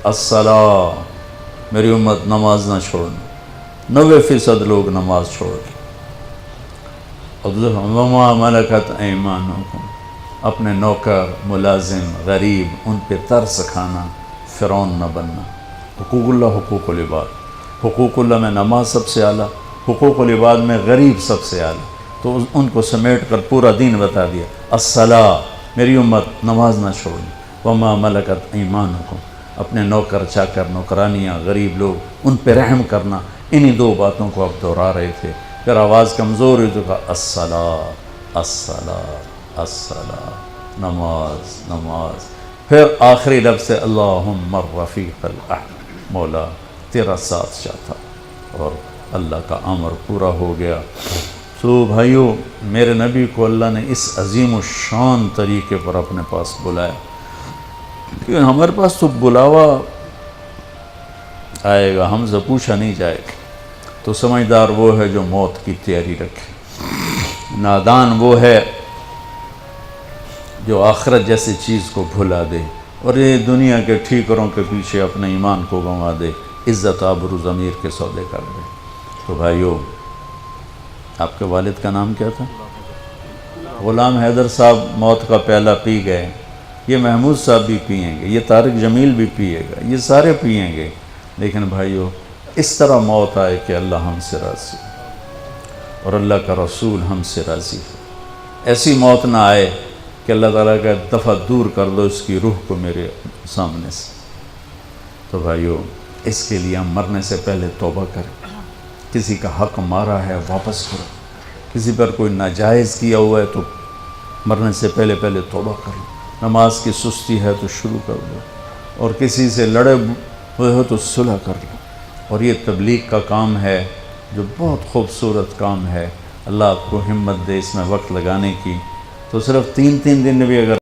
الصلاۃ، میری امت نماز نہ چھوڑنا۔ 90% لوگ نماز چھوڑ گئے۔ وما ملکت ایمانکم، اپنے نوکر، ملازم، غریب، ان پہ ترس کھانا، فرعون نہ بننا۔ حقوق اللہ، حقوق العباد۔ حقوق اللہ میں نماز سب سے اعلیٰ، حقوق العباد میں غریب سب سے اعلیٰ، تو ان کو سمیٹ کر پورا دین بتا دیا۔ الصلاۃ، میری امت نماز نہ چھوڑنا۔ وما ملکت ایمانکم، اپنے نوکر چاکر، نوکرانیاں، غریب لوگ، ان پہ رحم کرنا۔ انہی دو باتوں کو اب دہرا رہے تھے۔ پھر آواز کمزور ہوئی تو کہا الصلاۃ، الصلاۃ، الصلاۃ، نماز، نماز۔ پھر آخری لفظ سے اللہم الرفیق الاعلی، مولا تیرا ساتھ چاہتا، اور اللہ کا امر پورا ہو گیا۔ تو بھائیو، میرے نبی کو اللہ نے اس عظیم الشان طریقے پر اپنے پاس بلایا، لیکن ہمارے پاس تو بلاوا آئے گا، ہم سے پوچھا نہیں جائے گا۔ تو سمجھدار وہ ہے جو موت کی تیاری رکھے، نادان وہ ہے جو آخرت جیسی چیز کو بھلا دے، اور یہ دنیا کے ٹھیکروں کے پیچھے اپنے ایمان کو گنوا دے، عزت آبرو ضمیر کے سودے کر دے۔ تو بھائیو، آپ کے والد کا نام کیا تھا؟ غلام حیدر صاحب موت کا پیالہ پی گئے، یہ محمود صاحب بھی پئیں گے، یہ طارق جمیل بھی پیے گا، یہ سارے پئیں گے، لیکن بھائیو اس طرح موت آئے کہ اللہ ہم سے راضی اور اللہ کا رسول ہم سے راضی ہے۔ ایسی موت نہ آئے کہ اللہ تعالیٰ کا دفع دور کر دو اس کی روح کو میرے سامنے سے۔ تو بھائیو، اس کے لیے ہم مرنے سے پہلے توبہ کریں۔ کسی کا حق مارا ہے واپس کرو، کسی پر کوئی ناجائز کیا ہوا ہے تو مرنے سے پہلے توبہ کر لو۔ نماز کی سستی ہے تو شروع کر دو، اور کسی سے لڑے ہوئے ہو تو صلح کر لو۔ اور یہ تبلیغ کا کام ہے جو بہت خوبصورت کام ہے، اللہ آپ کو ہمت دے اس میں وقت لگانے کی۔ تو صرف 3 دن بھی اگر